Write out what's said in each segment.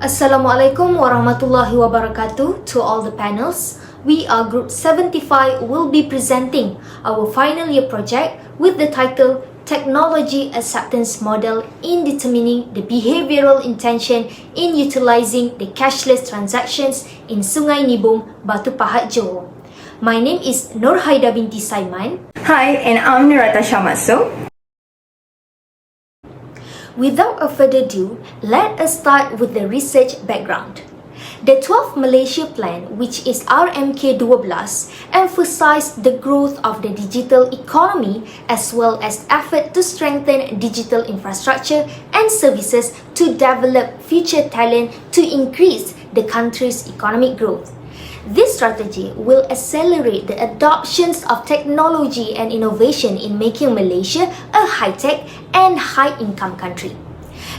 Assalamualaikum warahmatullahi wabarakatuh to all the panels. We are Group 75 will be presenting our final year project with the title Technology Acceptance Model in Determining the Behavioral Intention in Utilizing the Cashless Transactions in Sungai Nibong, Batu Pahat, Johor. My name is Nurhaida binti Saiman. Hi, and I'm Nirata Shamaso. Without a further ado, let us start with the research background. The 12th Malaysia Plan, which is RMK12, emphasized the growth of the digital economy as well as effort to strengthen digital infrastructure and services to develop future talent to increase the country's economic growth. This strategy will accelerate the adoptions of technology and innovation in making Malaysia a high-tech and high-income country.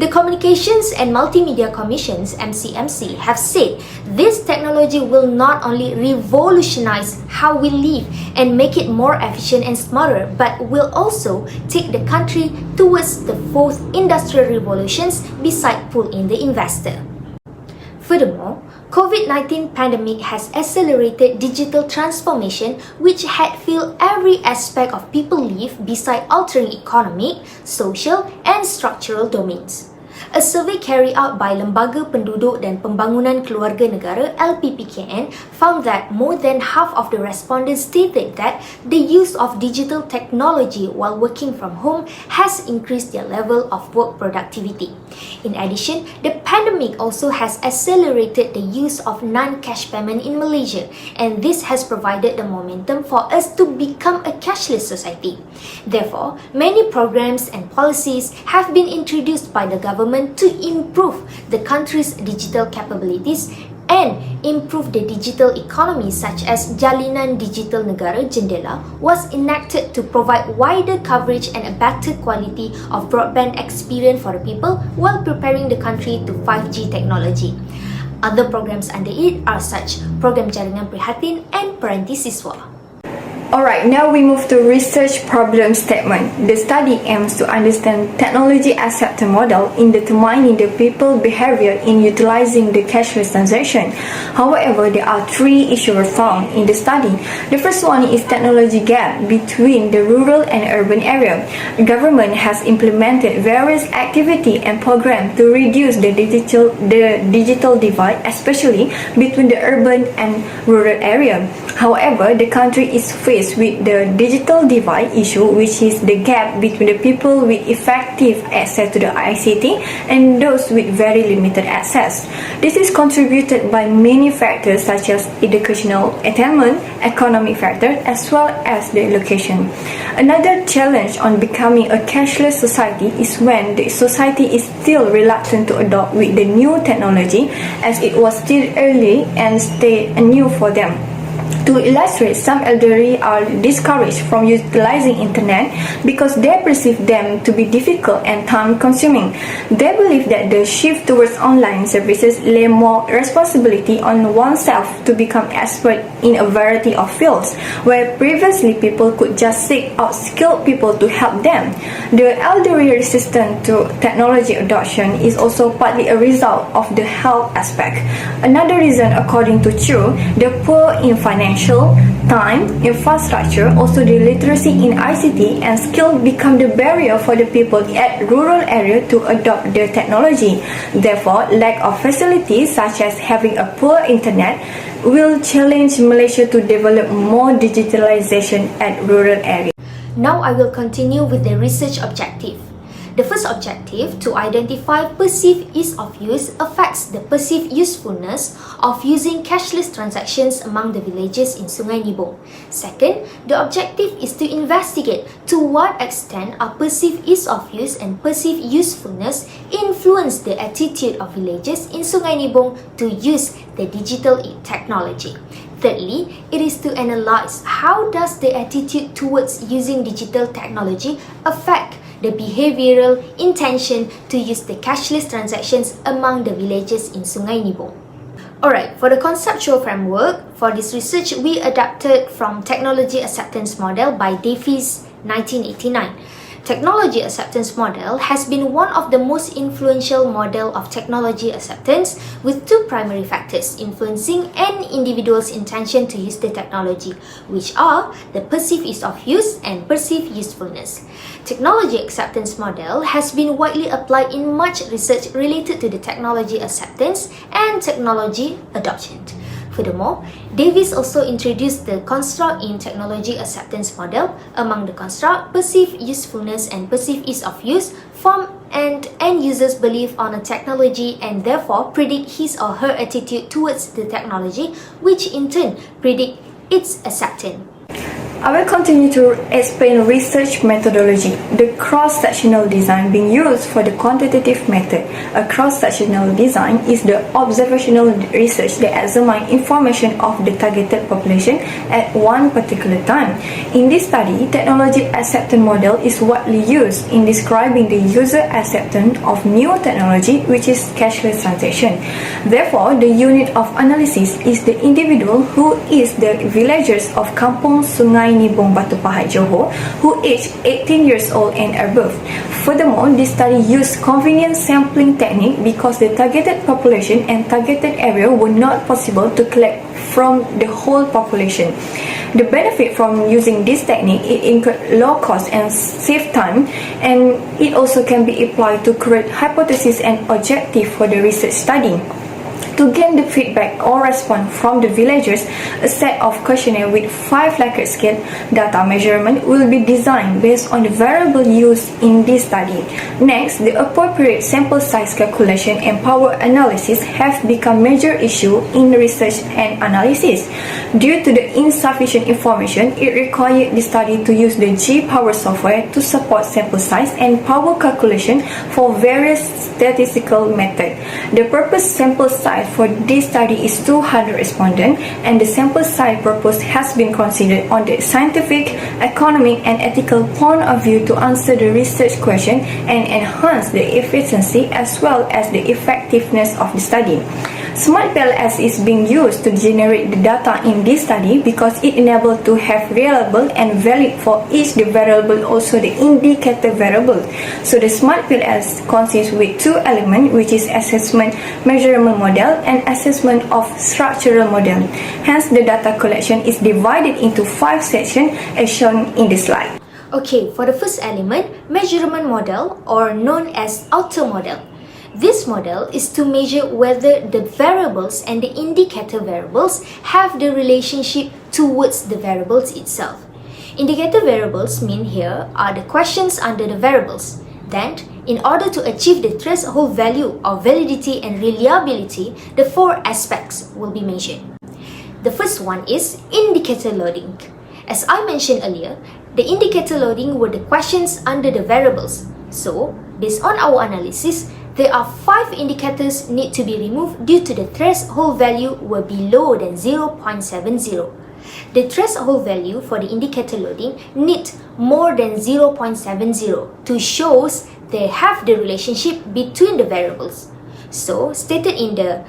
The Communications and Multimedia Commissions (MCMC) have said this technology will not only revolutionize how we live and make it more efficient and smarter, but will also take the country towards the fourth industrial revolutions beside pull in the investor. Furthermore, COVID-19 pandemic has accelerated digital transformation which had filled every aspect of people's life beside altering economic, social and structural domains. A survey carried out by Lembaga Penduduk dan Pembangunan Keluarga Negara (LPPKN) found that more than half of the respondents stated that the use of digital technology while working from home has increased their level of work productivity. In addition, the pandemic also has accelerated the use of non-cash payment in Malaysia, and this has provided the momentum for us to become a cashless society. Therefore, many programs and policies have been introduced by the government to improve the country's digital capabilities and improve the digital economy, such as Jalinan Digital Negara Jendela was enacted to provide wider coverage and a better quality of broadband experience for the people while preparing the country to 5G technology. Other programs under it are such Program Jaringan Prihatin and Peranti Siswa. Alright, now we move to research problem statement. The study aims to understand technology acceptance model in determining the people behavior in utilizing the cashless transaction. However, there are three issues found in the study. The first one is technology gap between the rural and urban area. The government has implemented various activity and programs to reduce the digital divide, especially between the urban and rural area. However, the country is faced with the digital divide issue, which is the gap between the people with effective access to the ICT and those with very limited access. This is contributed by many factors such as educational attainment, economic factors, as well as the location. Another challenge on becoming a cashless society is when the society is still reluctant to adopt with the new technology, as it was still early and still new for them. To illustrate, some elderly are discouraged from utilizing internet because they perceive them to be difficult and time-consuming. They believe that the shift towards online services lay more responsibility on oneself to become expert in a variety of fields, where previously people could just seek out skilled people to help them. The elderly resistance to technology adoption is also partly a result of the health aspect. Another reason, according to Chu, the poor in financial, time, infrastructure, also the literacy in ICT and skill become the barrier for the people at rural area to adopt the technology. Therefore, lack of facilities such as having a poor internet will challenge Malaysia to develop more digitalization at rural areas. Now I will continue with the research objective. The first objective, to identify perceived ease of use, affects the perceived usefulness of using cashless transactions among the villages in Sungai Nibong. Second, the objective is to investigate to what extent our perceived ease of use and perceived usefulness influence the attitude of villagers in Sungai Nibong to use the digital technology. Thirdly, it is to analyze how does the attitude towards using digital technology affect the behavioral intention to use the cashless transactions among the villages in Sungai Nibong. Alright, for the conceptual framework, for this research we adapted from Technology Acceptance Model by Davies 1989. Technology acceptance model has been one of the most influential model of technology acceptance, with two primary factors influencing an individual's intention to use the technology, which are the perceived ease of use and perceived usefulness. Technology acceptance model has been widely applied in much research related to the technology acceptance and technology adoption. Furthermore, Davis also introduced the construct in technology acceptance model. Among the construct, perceived usefulness and perceived ease of use form an end user's belief on a technology and therefore predict his or her attitude towards the technology, which in turn predict its acceptance. I will continue to explain research methodology, the cross-sectional design being used for the quantitative method. A cross-sectional design is the observational research that examines information of the targeted population at one particular time. In this study, technology acceptance model is widely used in describing the user acceptance of new technology, which is cashless transaction. Therefore, the unit of analysis is the individual who is the villagers of Kampung Sungai Nibong Batu Pahat Johor, who aged 18 years old and above. Furthermore, this study used convenient sampling technique because the targeted population and targeted area were not possible to collect from the whole population. The benefit from using this technique, it incurred low cost and save time, and it also can be applied to create hypothesis and objective for the research study. To gain the feedback or response from the villagers, a set of questionnaire with 5 Likert scale data measurement will be designed based on the variable used in this study. Next, the appropriate sample size calculation and power analysis have become major issue in research and analysis. Due to the insufficient information, it required the study to use the G-Power software to support sample size and power calculation for various statistical methods. The purpose sample size for this study is 200 respondents, and the sample size proposed has been considered on the scientific, economic, and ethical point of view to answer the research question and enhance the efficiency as well as the effectiveness of the study. Smart PLS is being used to generate the data in this study because it enables to have reliable and valid for each the variable, also the indicator variable. So the Smart PLS consists with two elements, which is assessment measurement model and assessment of structural model. Hence, the data collection is divided into 5 sections as shown in the slide. Okay, for the first element, measurement model, or known as outer model. This model is to measure whether the variables and the indicator variables have the relationship towards the variables itself. Indicator variables mean here are the questions under the variables. Then, in order to achieve the threshold value of validity and reliability, the 4 aspects will be measured. The first one is indicator loading. As I mentioned earlier, the indicator loading were the questions under the variables. So, based on our analysis, there are 5 indicators need to be removed due to the threshold value were below than 0.70. The threshold value for the indicator loading need more than 0.70 to shows they have the relationship between the variables. So, stated in the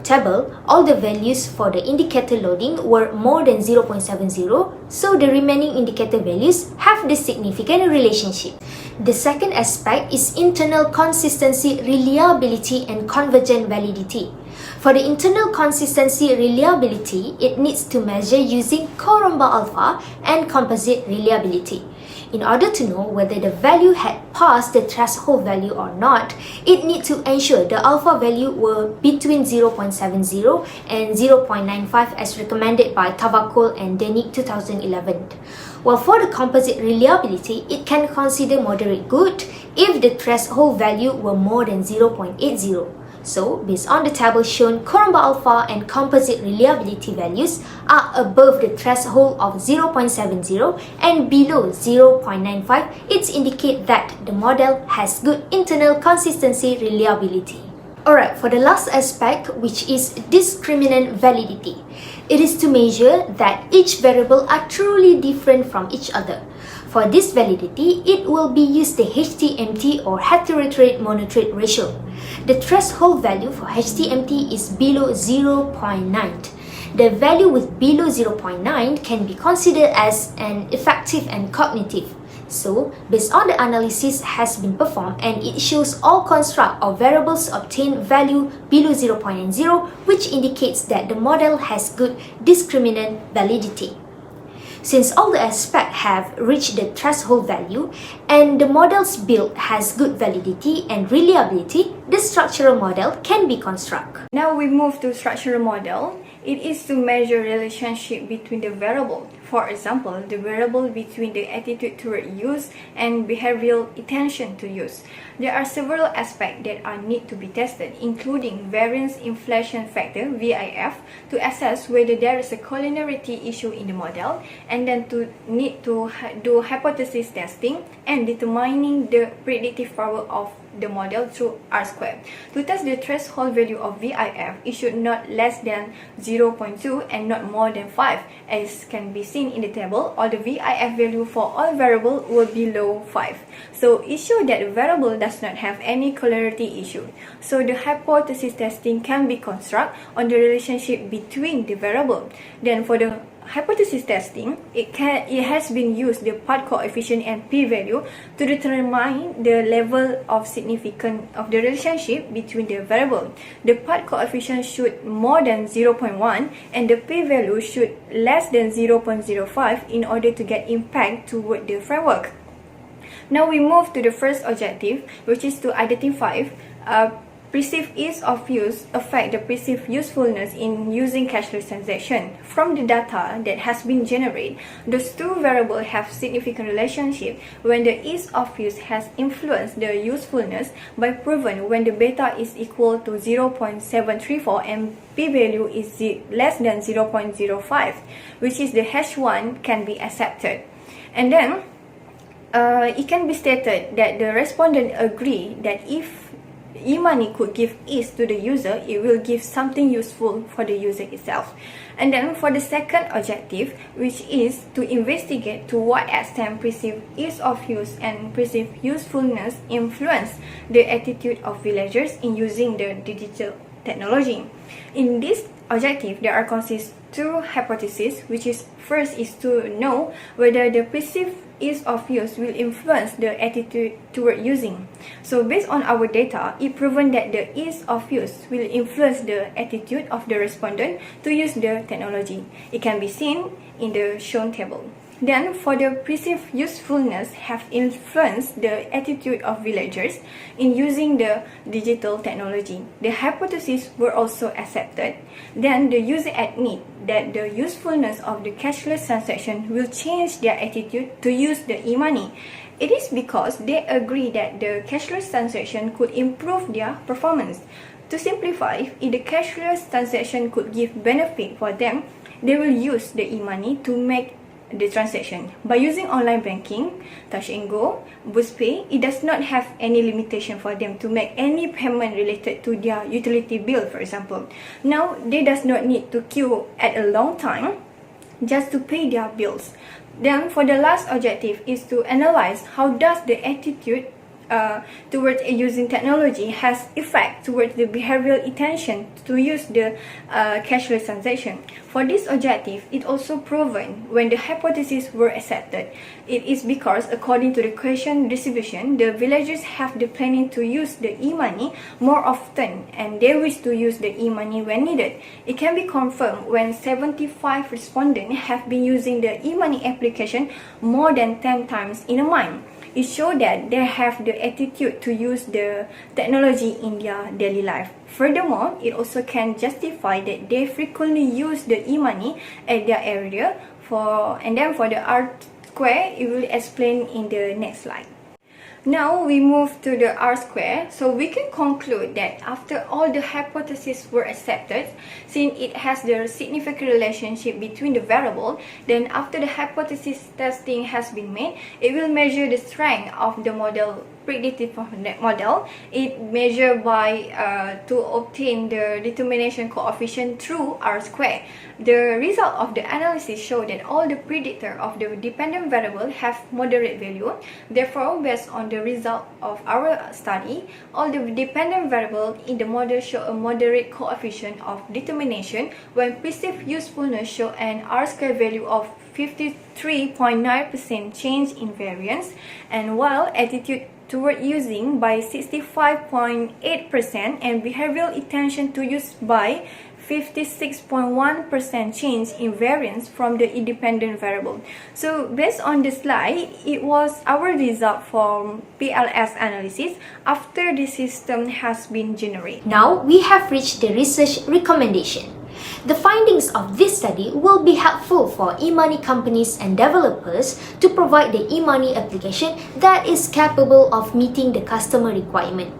table, all the values for the indicator loading were more than 0.70, so the remaining indicator values have the significant relationship. The second aspect is internal consistency, reliability, and convergent validity. For the internal consistency reliability, it needs to measure using Koromba alpha and composite reliability. In order to know whether the value had passed the threshold value or not, it needs to ensure the alpha value were between 0.70 and 0.95 as recommended by Tavakol and Denik 2011. While for the composite reliability, it can consider moderate good if the threshold value were more than 0.80. So, based on the table shown, Koromba alpha and composite reliability values are above the threshold of 0.70 and below 0.95. It indicates that the model has good internal consistency reliability. Alright, for the last aspect, which is discriminant validity. It is to measure that each variable are truly different from each other. For this validity, it will be used the HTMT or heterotrait monotrait ratio. The threshold value for HTMT is below 0.9. The value with below 0.9 can be considered as an effective and cognitive. So, based on the analysis has been performed and it shows all construct of variables obtain value below 0.0, which indicates that the model has good discriminant validity. Since all the aspects have reached the threshold value and the model's build has good validity and reliability, the structural model can be constructed. Now we move to structural model. It is to measure relationship between the variable. For example, the variable between the attitude toward use and behavioral intention to use. There are several aspects that are need to be tested, including variance inflation factor (VIF) to assess whether there is a collinearity issue in the model, and then to need to do hypothesis testing and determining the predictive power of the model through R-squared. To test the threshold value of VIF, it should not less than 0.2 and not more than 5. As can be seen in the table, all the VIF value for all variable will be below 5. So it shows that the variable does not have any collinearity issue. So the hypothesis testing can be constructed on the relationship between the variable. Then for the hypothesis testing, it has been used the part coefficient and p-value to determine the level of significance of the relationship between the variable. The part coefficient should more than 0.1 and the p-value should less than 0.05 in order to get impact toward the framework. Now we move to the first objective, which is to identify perceived ease of use affect the perceived usefulness in using cashless transaction. From the data that has been generated, those two variables have significant relationship when the ease of use has influenced the usefulness by proven when the beta is equal to 0.734 and p-value is less than 0.05, which is the H1 can be accepted. And then it can be stated that the respondent agree that if e-money could give ease to the user, it will give something useful for the user itself. And then for the second objective, which is to investigate to what extent perceived ease of use and perceived usefulness influence the attitude of villagers in using the digital technology. In this objective, there are consist two hypotheses, which is first is to know whether the perceived ease of use will influence the attitude toward using. So based on our data, it proven that the ease of use will influence the attitude of the respondent to use the technology. It can be seen in the shown table. Then, for the perceived usefulness have influenced the attitude of villagers in using the digital technology. The hypotheses were also accepted. Then, the user admit that the usefulness of the cashless transaction will change their attitude to use the e-money. It is because they agree that the cashless transaction could improve their performance. To simplify, if the cashless transaction could give benefit for them, they will use the e-money to make the transaction. By using online banking, Touch and Go, Boost Pay, it does not have any limitation for them to make any payment related to their utility bill, for example. Now, they does not need to queue at a long time just to pay their bills. Then, for the last objective is to analyze how does the attitude towards using technology has effect towards the behavioral intention to use the cashless transaction. For this objective, it also proven when the hypotheses were accepted. It is because according to the question distribution, the villagers have the planning to use the e-money more often and they wish to use the e-money when needed. It can be confirmed when 75 respondents have been using the e-money application more than 10 times in a month. It shows that they have the attitude to use the technology in their daily life. Furthermore, it also can justify that they frequently use the e-money at their area. And then for the R-square, it will explain in the next slide. Now we move to the R-square, so we can conclude that after all the hypotheses were accepted, since it has the significant relationship between the variable, then after the hypothesis testing has been made, it will measure the strength of the model predictive model. It measured by to obtain the determination coefficient through R-square. The result of the analysis showed that all the predictors of the dependent variable have moderate value. Therefore, based on the result of our study, all the dependent variables in the model show a moderate coefficient of determination, when perceived usefulness show an R-square value of 53.9% change in variance, and while attitude toward using by 65.8% and behavioral intention to use by 56.1% change in variance from the independent variable. So based on the slide, it was our result from PLS analysis after the system has been generated. Now we have reached the research recommendation. The findings of this study will be helpful for e-money companies and developers to provide the e-money application that is capable of meeting the customer requirement.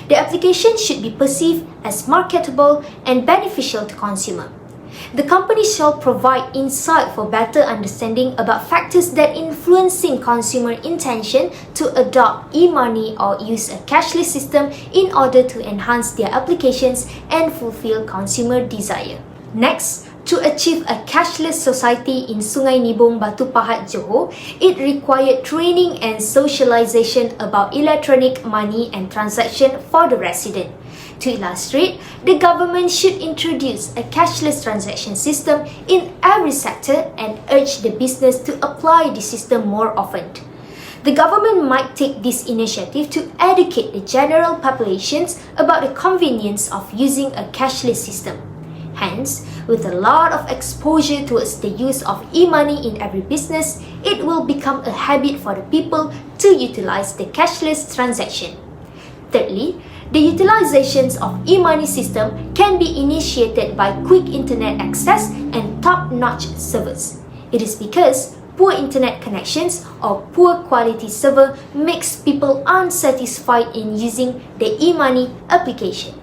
The application should be perceived as marketable and beneficial to consumer. The company shall provide insight for better understanding about factors that influencing consumer intention to adopt e-money or use a cashless system in order to enhance their applications and fulfill consumer desire. Next, to achieve a cashless society in Sungai Nibong, Batu Pahat, Johor, it required training and socialization about electronic money and transaction for the resident. To illustrate, the government should introduce a cashless transaction system in every sector and urge the business to apply the system more often. The government might take this initiative to educate the general populations about the convenience of using a cashless system. Hence, with a lot of exposure towards the use of e-money in every business, it will become a habit for the people to utilize the cashless transaction. Thirdly, the utilizations of e-money system can be initiated by quick internet access and top-notch servers. It is because poor internet connections or poor quality server makes people unsatisfied in using the e-money application.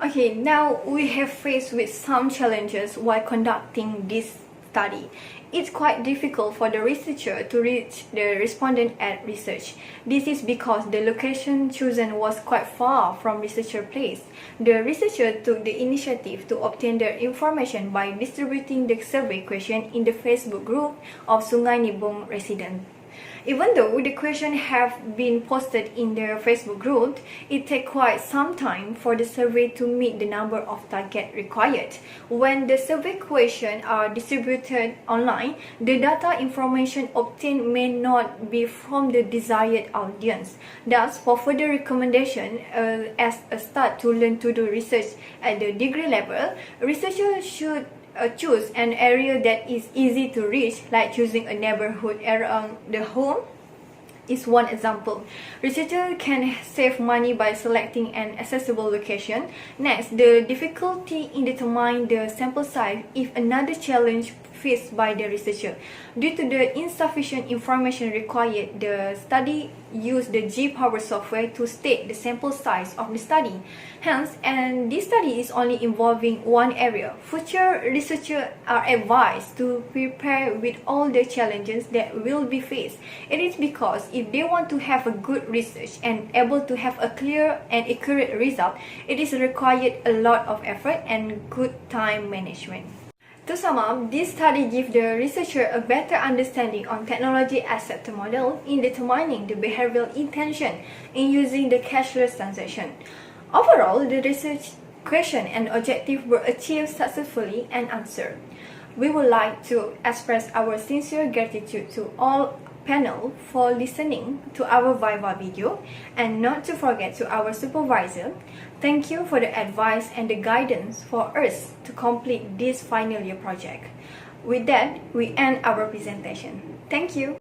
Okay, now we have faced with some challenges while conducting this study. It's quite difficult for the researcher to reach the respondent at research. This is because the location chosen was quite far from researcher place. The researcher took the initiative to obtain their information by distributing the survey question in the Facebook group of Sungai Nibong residents. Even though the questions have been posted in their Facebook group, it takes quite some time for the survey to meet the number of target required. When the survey questions are distributed online, the data information obtained may not be from the desired audience. Thus, for further recommendation as a start to learn to do research at the degree level, researchers should choose an area that is easy to reach, like choosing a neighborhood around the home is one example. Researchers can save money by selecting an accessible location. Next, the difficulty in determining the sample size is another challenge faced by the researcher. Due to the insufficient information required, the study used the G-Power software to state the sample size of the study. Hence, and this study is only involving one area. Future researchers are advised to prepare with all the challenges that will be faced. It is because if they want to have a good research and able to have a clear and accurate result, it is required a lot of effort and good time management. To sum up, this study gives the researcher a better understanding on technology acceptor model in determining the behavioral intention in using the cashless transaction. Overall, the research question and objective were achieved successfully and answered. We would like to express our sincere gratitude to all panel for listening to our Viva video, and not to forget to our supervisor. Thank you for the advice and the guidance for us to complete this final year project. With that, we end our presentation. Thank you.